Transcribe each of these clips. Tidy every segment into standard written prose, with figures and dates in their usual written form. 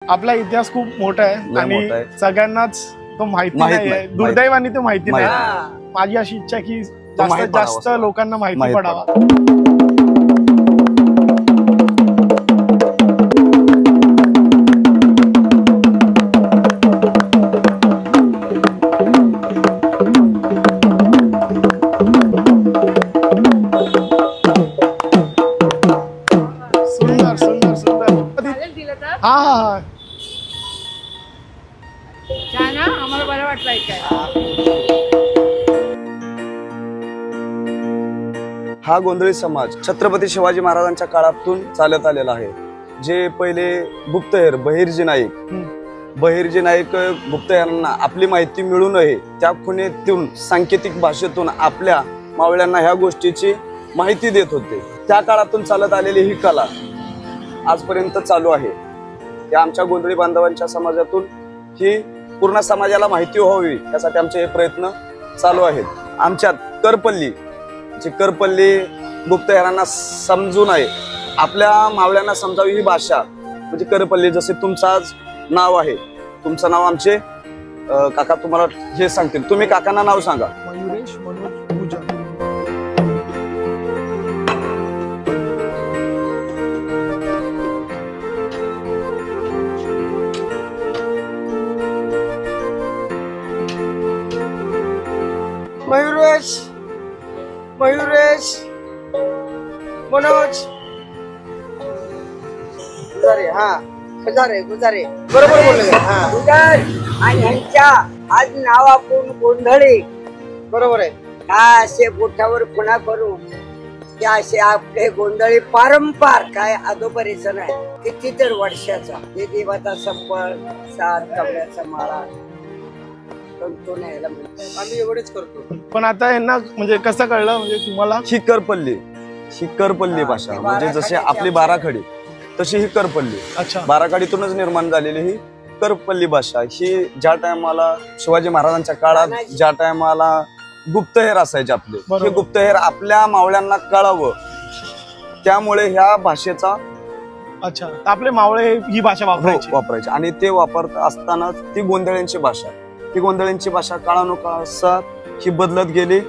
आपला इतिहास खूप मोठा आहे आणि सगळ्यांनाच तो माहिती नाही, दुर्दैवाने तो माहिती नाही। माझी अशी इच्छा आहे की जास्तीत जास्त लोकांना माहिती पडावा। सुंदर सुंदर सुंदर। हा हा हा छान, आम्हाला बरं वाटलं काय। हा गोंधळी समाज छत्रपती शिवाजी महाराजांच्या काळातून चालत आलेला आहे। जे पहिले गुप्तहेर बहिर्जी नाईक गुप्तहेरांना आपली माहिती मिळू नये त्या खुणेतून सांकेतिक भाषेतून आपल्या मावळ्यांना ह्या गोष्टीची माहिती देत होते। त्या काळातून चालत आलेली ही कला आजपर्यंत चालू आहे। या आमच्या गोंधळी बांधवांच्या समाजातून ही पूर्ण समाजाला माहिती व्हावी यासाठी आमचे हे प्रयत्न चालू आहेत। आमच्यात करपल्ली जी करपल्ली गुप्तहेरांना समजू नये, आपल्या मावळ्यांना समजावी ही भाषा म्हणजे करपल्ली। जसे तुमचाच नाव आहे, तुमचं नाव आमचे काका तुम्हाला हे सांगतील, तुम्ही काकांना नाव सांगा। मयुरेश मनोज भुजन। मयुरेश मयुरेश मनोज गुजारे। हा गुजारे गुजारे बरोबर बोलले। हा गुजर आणि ह्यांच्या आज नाव आपण गोंधळी बरोबर आहे। काय असे बोटावर पुन्हा करू ते असे आपले गोंधळी पारंपार काय अदोपरीचं नाही, किती तर वर्षाचा हे देवाचा संपळ सात कमळ्याचा माळा आम्ही एवढेच करतो। पण आता यांना म्हणजे कसं कळलं म्हणजे तुम्हाला ही करपल्ली भाषा म्हणजे जशी आपली बाराखडी तशी ही करपल्ली। अच्छा, बाराखडीतूनच निर्माण झालेली ही करपल्ली भाषा। ही ज्या टायमाला शिवाजी महाराजांच्या काळात ज्या टायमाला गुप्तहेर असायचे आपले, हे गुप्तहेर आपल्या मावळ्यांना कळावं त्यामुळे ह्या भाषेचा अच्छा आपले मावळे ही भाषा वापरायचे आणि ते वापरत असताना ती गोंधळ्यांची भाषा, ही गोंधळ्यांची भाषा काळानुकाळ ही बदलत गेली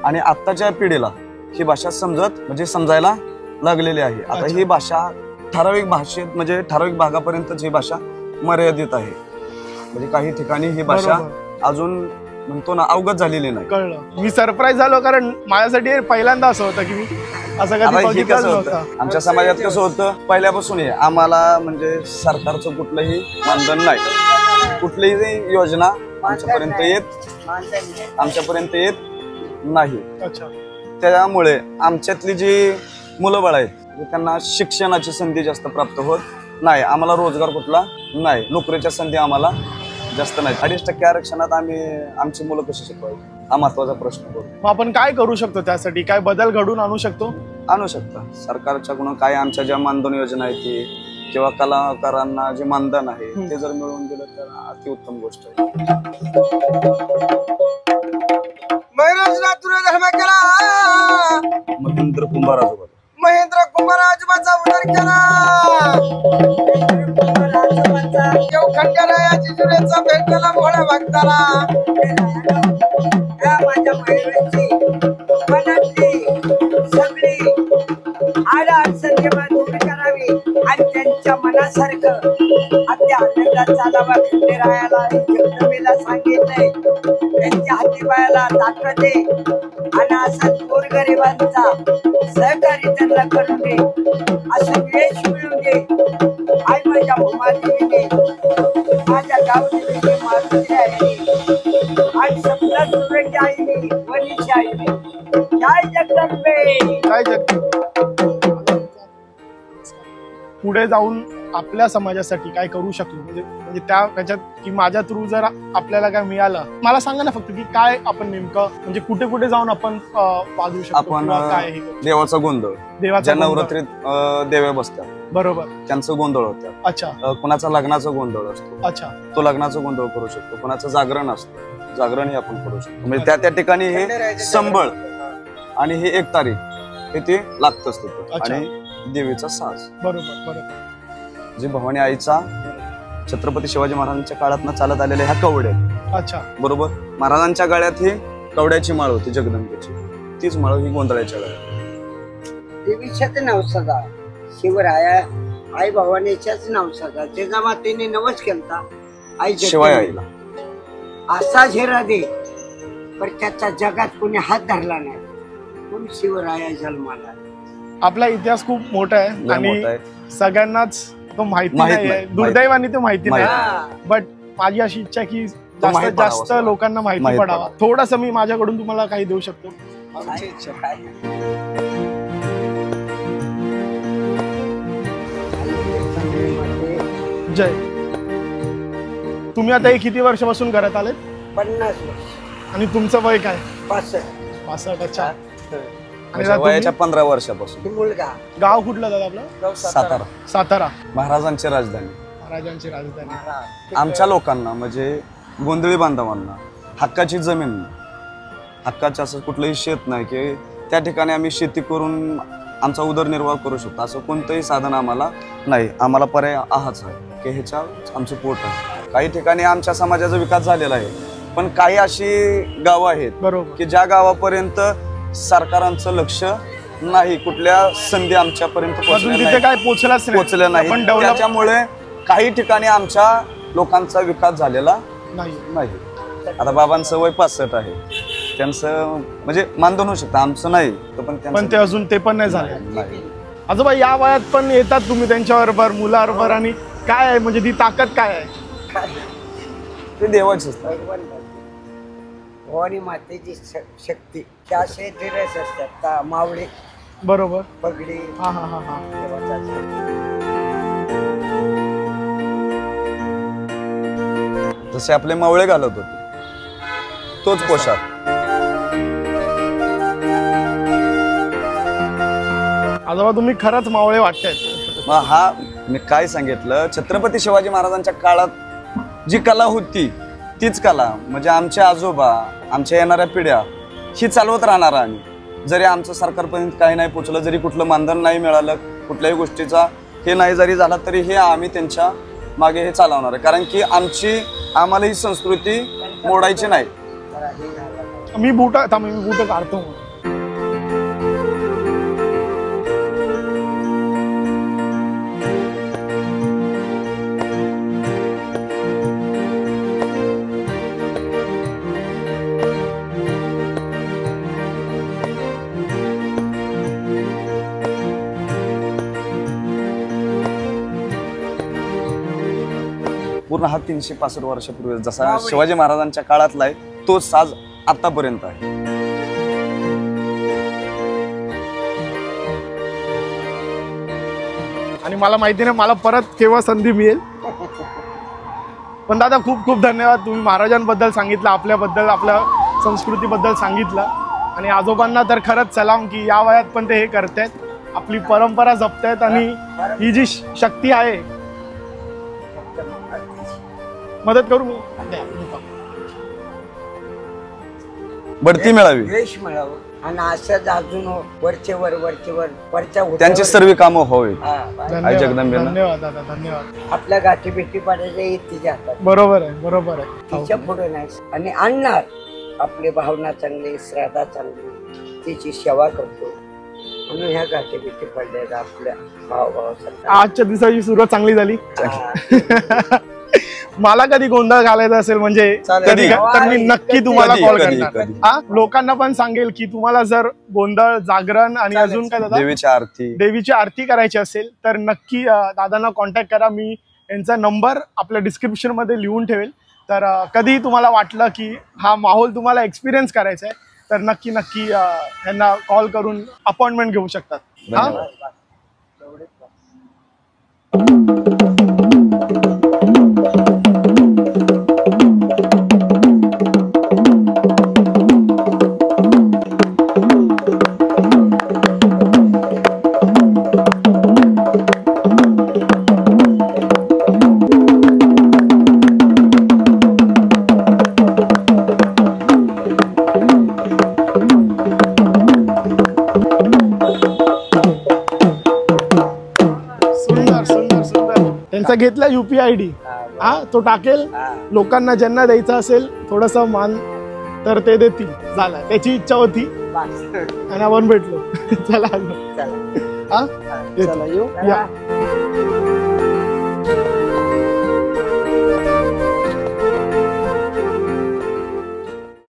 आणि आत्ताच्या पिढीला ही भाषा म्हणजे समजायला लागलेली आहे। आता ही भाषा ठराविक भाषेत म्हणजे ठराविक भागापर्यंतच ही भाषा मर्यादित आहे, म्हणजे काही ठिकाणी ही भाषा अजून म्हणतो ना अवगत झालेली नाही। कळलं, मी सरप्राईज झालो कारण माझ्यासाठी पहिल्यांदा असं होतं की मी असं कधी बघितलं नव्हतं। आमच्या समाजात कसं होतं पहिल्यापासून आम्हाला म्हणजे सरकारचं कुठलंही मानधन नाही, कुठलीही योजना आमच्यापर्यंत येत नाही। अच्छा, त्यामुळे आमच्यातली जी मुलं बाळ आहेत त्यांना शिक्षणाची संधी जास्त प्राप्त होत नाही, आम्हाला रोजगार कुठला नाही, नोकरीच्या संधी आम्हाला जास्त नाही। 40% आरक्षणात आम्ही आमची मुलं कशी शिकवायची हा महत्वाचा प्रश्न होतो। मग आपण काय करू शकतो, त्यासाठी काय बदल घडून आणू शकतो? आणू शकता सरकारच्याकडून काय आमच्या ज्या मानधन योजना आहेत ती किंवा कलाकारांना जे मानधन आहे ते जर मिळवून दिलं तर अतिउत्तम गोष्ट आहे। महेंद्र कुंभार आजोबाचा उदर केला, खंडरायाची जुळेचा भेटला मोठ्या भक्ताला। माझ्या मयुराची मनातली सगळी अडचण दूर करावी आणि त्यांच्या मनासारखं आपल्या आनंदात चालावा। खंडेरायाला जगदंबेला सांगितलंय त्यांच्या हातीपायाला ताकद दे आणि असा गोरगरिबांचा सहकार्य त्यांना करून दे, असं यश मिळून दे। आई माझ्या भूमादेवीने माझ्या गावदेवीने मारुती आईने आणि सप्ता सुरेची आईने वनीची आईने जय जगदंबे जय जगदंबे। पुढे जाऊन आपल्या समाजासाठी काय करू शकतो म्हणजे त्याच्यात की माझ्या थ्रू जर आपल्याला काय मिळालं मला सांगा ना फक्त की काय आपण नेमकं म्हणजे कुठे कुठे जाऊन आपण वाजवू शकतो? आपण देवाचा गोंधळ, देवाच्या नवरात्रीत देवे बसतात बरोबर, त्यांचं गोंधळ होतं। अच्छा, कोणाचा लग्नाचा गोंधळ असतो, अच्छा तो लग्नाचा गोंधळ करू शकतो, कोणाचं जागरण असतं जागरण हे आपण करू शकतो। म्हणजे त्या ठिकाणी हे संबळ आणि हे 1 तारीख हे ते लागतच तिथं आणि देवीचा साज बरोबर बरोबर जी भवानी आईचा छत्रपती शिवाजी महाराजांच्या काळात चालत आलेल्या ह्या कवड्या आहेत. अच्छा. बरोबर. महाराजांच्या गाळ्यात ही कवड्याची माळ होती जगदंबेची, तीच माळ ही गोंधळाच्या गाळ्यात. देवीच्याच नाव सदा शिवराया आई भवानीच्याच नाव सदा जेव्हा मातेने नवस केलता आई शिवाय आईला असा झेरा दे पण त्याचा जगात कोणी हात धरला नाही म्हणून शिवराया जन्माला. आपला इतिहास खूप मोठा आहे लय आणि मोठा आहे. सगळ्यांनाच तो माहिती माहित नाही आहे. नाही. दुर्दैवाने ते माहिती नाही. हा. बट माझी अशी इच्छा आहे की माहित जास्तीत पडावा जास्त सगळं. लोकांना माहिती माहित पडावा. थोडस मी माझ्याकडून तुम्हाला काही देऊ शकतो. आमची इच्छा काय? जय. तुम्ही आता हे किती वर्षापासून घरात आलेत 50 वर्ष आणि तुमचं वय काय? 65. 65. अच्छा. आणि म्हणजे दादा वयाच्या तुम्ही? 15 वर्षापासून. ही मुलगा गाव कुठलं दादा आपलं? सातारा सातारा. महाराजांची राजधानी. महाराजांची राजधानी. आमच्या लोकांना म्हणजे गोंधळी बांधवांना हक्काची जमीन, हक्काचं असं कुठलंही शेत नाही की त्या ठिकाणी आम्ही शेती करून आमचा उदरनिर्वाह करू शकतो असं कोणतंही साधन आम्हाला नाही. आम्हाला पर्याय हाच आहे की ह्याच्या आमचं पोट आहे. काही ठिकाणी आमच्या समाजाचा विकास झालेला आहे पण काही अशी गावं आहेत बरोबर की ज्या गावापर्यंत सरकारांचं लक्ष नाही, कुठल्या संधी आमच्यापर्यंत अजून तिथे काय पोहोचलाच पोहोचल्या नाही. पण डेव्हलप त्याच्यामुळे काही ठिकाणी आमच्या लोकांचा विकास झालेला नाही. नाही. आता बाबांचं वय 65 आहे, त्यांचं म्हणजे मानधन होऊ शकतं, आमचं नाही. पण ते अजून ते पण नाही झाले. नाही. आजोबा या वयात पण येतात तुम्ही त्यांच्याबरोबर मुलाबरोबर आणि काय आहे म्हणजे ती ताकद काय आहे? ते देवाचंच आहे. भगवान भवानी मातेची शक्ती त्या असे ड्रेस असतात मावळे बरोबर. पगडी हा हा हा हा. जसे आपले मावळे घालत होते तोच पोशाख. आजोबा तुम्ही खरंच मावळे वाटतायत. मग हा मी काय सांगितलं, छत्रपती शिवाजी महाराजांच्या काळात जी कला होती तीच कला म्हणजे आमचे आजोबा, आमच्या येणाऱ्या पिढ्या ही चालवत राहणार आम्ही. जरी आमचं सरकारपर्यंत काही नाही पोचलं, जरी कुठलं मानधन नाही मिळालं, कुठल्याही गोष्टीचा हे नाही जरी झाला तरी हे आम्ही त्यांच्या मागे हे चालवणार आहे. कारण की आम्हाला ही संस्कृती मोडायची नाही. मी बूट काढतो. पूर्ण हा 365 वर्षापूर्वी जसा शिवाजी महाराजांच्या काळातला आहे तोच साज आतापर्यंत आहे. आणि मला माहिती नाही मला परत केव्हा संधी मिळेल. पण दादा खूप खूप धन्यवाद. तुम्ही महाराजांबद्दल सांगितलं, आपल्याबद्दल, आपल्या संस्कृतीबद्दल सांगितलं. आणि आजोबांना तर खरंच सलाम की या वयात पण ते हे करतायत, आपली परंपरा जपतायत. आणि ही जी शक्ती आहे, मदत करू मी. बढती मिळावी, यश मिळावं आणि असंच अजून वरचेवर वरच्या त्यांची सर्व कामं व्हावी. धन्यवाद जगदंबेला. धन्यवाद दादा, धन्यवाद. आपल्या गाठी भेटी पाडायच्या तिच्या हातात, बरोबर आहे, बरोबर आहे. तिच्या पुढे नाही. आणि आणणार आपली भावना चांगली, श्रद्धा चांगली, तिची सेवा करतो म्हणून ह्या गाठी भेटी पडल्या आपल्या भावासाठी. आजच्या दिवसाची सुरुवात चांगली झाली. मला कधी गोंधळ घालायचा असेल म्हणजे कधी? तर मी नक्की तुम्हाला कधी, कॉल कधी, करणार. कधी. हा, लोकांना पण सांगेल की तुम्हाला जर गोंधळ, जागरण आणि अजून काय दादा देवीची आरती, देवीची आरती करायची असेल तर नक्की दादांना कॉन्टॅक्ट करा. मी यांचा नंबर आपल्या डिस्क्रिप्शन मध्ये लिहून ठेवेल. तर कधी तुम्हाला वाटलं की हा माहोल तुम्हाला एक्सपिरियन्स करायचा आहे तर नक्की नक्की यांना कॉल करून अपॉइंटमेंट घेऊ शकतात. हा, धन्यवाद. सुंदर सुंदर सुंदर. त्यांचा घेतला UPI ID. हा तो टाकेल, हा. लोकांना ज्यांना द्यायचं असेल थोडंसं मान तर ते देतील. झालं, त्याची इच्छा होती बस. आणि आपण भेटलो. चला चला हा चला येऊ या.